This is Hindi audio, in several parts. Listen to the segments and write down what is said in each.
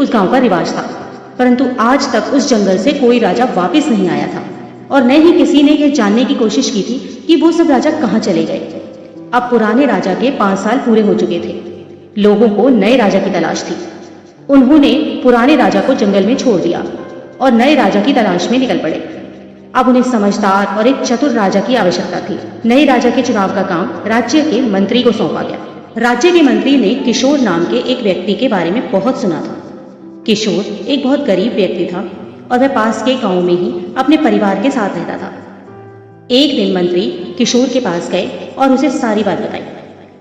उस गांव का रिवाज था। परंतु आज तक उस जंगल से कोई राजा वापस नहीं आया था और न ही किसी ने यह जानने की कोशिश की थी कि वो सब राजा कहाँ चले गए। अब पुराने राजा के 5 साल पूरे हो चुके थे। लोगों को नए राजा की तलाश थी। उन्होंने पुराने राजा को जंगल में छोड़ दिया और नए राजा की तलाश में निकल पड़े। अब उन्हें समझदार और एक चतुर राजा की आवश्यकता थी। नए राजा के चुनाव का काम राज्य के मंत्री को सौंपा गया। राज्य के मंत्री ने किशोर नाम के एक व्यक्ति के बारे में बहुत सुना था। किशोर एक बहुत गरीब व्यक्ति था और वह पास के गांव में ही अपने परिवार के साथ रहता था। एक दिन मंत्री किशोर के पास गए और उसे सारी बात बताई।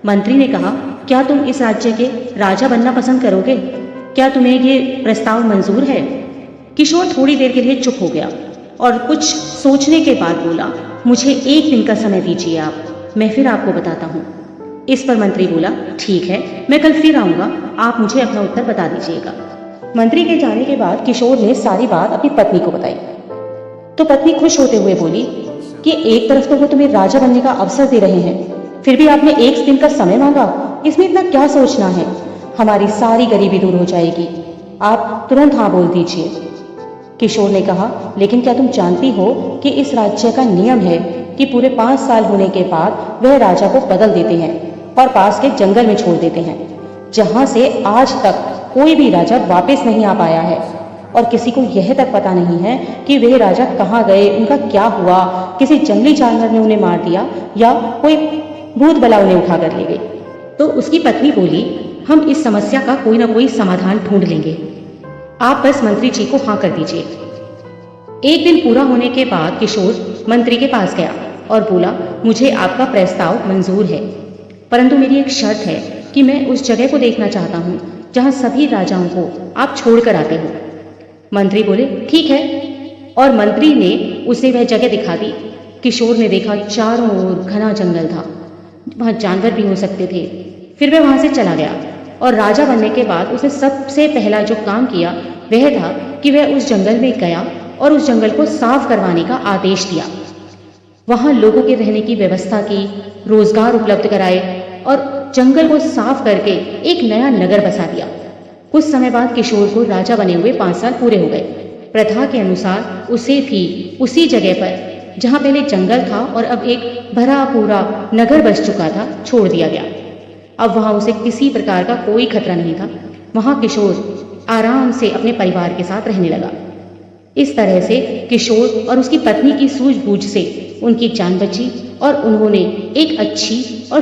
मंत्री ने कहा, क्या तुम इस राज्य के राजा बनना पसंद करोगे? क्या तुम्हें ये प्रस्ताव मंजूर है? किशोर थोड़ी देर के लिए चुप हो गया और कुछ सोचने के बाद बोला, मुझे 1 दिन का समय दीजिए आप, मैं फिर आपको बताता हूँ। इस पर मंत्री बोला, ठीक है, मैं कल फिर आऊँगा, आप मुझे अपना उत्तर बता दीजिएगा। मंत्री के जाने के बाद किशोर ने सारी बात अपनी पत्नी को बताई। तो पत्नी खुश होते हुए बोली कि एक तरफ तो वो तुम्हें राजा बनने का अवसर दे रहे हैं, फिर भी आपने 1 दिन का समय मांगा, इसमें इतना क्या सोचना है? हमारी सारी गरीबी दूर हो जाएगी, आप तुरंत हाँ बोल दीजिए। किशोर ने कहा, लेकिन क्या तुम जानती हो कि इस राज्य का नियम है कि पूरे 5 साल होने के बाद वह राजा को बदल देते हैं और पास के जंगल में छोड़ देते हैं, जहां से आज तक कोई भी राजा वापस नहीं आ पाया है और किसी को यह तक पता नहीं है कि वे राजा कहाँ गए, उनका क्या हुआ, किसी जंगली जानवर ने उन्हें मार दिया या कोई भूत बला उन्हें उठा कर ले गई। तो उसकी पत्नी बोली, हम इस समस्या का कोई ना कोई समाधान ढूंढ लेंगे, आप बस मंत्री जी को हाँ कर दीजिए। 1 दिन पूरा होने के बाद किशोर मंत्री के पास गया और बोला, मुझे आपका प्रस्ताव मंजूर है, परंतु मेरी एक शर्त है कि मैं उस जगह को देखना चाहता हूँ जहाँ सभी राजाओं को आप छोड़कर आते हो। मंत्री बोले, ठीक है, और मंत्री ने उसे वह जगह दिखा दी। किशोर ने देखा चारों ओर घना जंगल था, वहाँ जानवर भी हो सकते थे। फिर वह वहाँ से चला गया और राजा बनने के बाद उसने सबसे पहला जो काम किया वह था कि वह उस जंगल में गया और उस जंगल को साफ करवाने का आदेश दिया। वहाँ लोगों के रहने की व्यवस्था की, रोजगार उपलब्ध कराए और जंगल को साफ करके एक नया नगर बसा दिया। कुछ समय बाद किशोर को राजा बने हुए 5 साल पूरे हो गए। प्रथा के अनुसार उसे भी उसी जगह पर जहाँ पहले जंगल था और अब एक भरा पूरा नगर बस चुका था, छोड़ दिया गया। अब वहाँ उसे किसी प्रकार का कोई खतरा नहीं था। वहाँ किशोर आराम से अपने परिवार के साथ रहने लगा। इस तरह से किशोर और उसकी पत्नी की सूझबूझ से उनकी जान बची और उन्होंने एक अच्छी और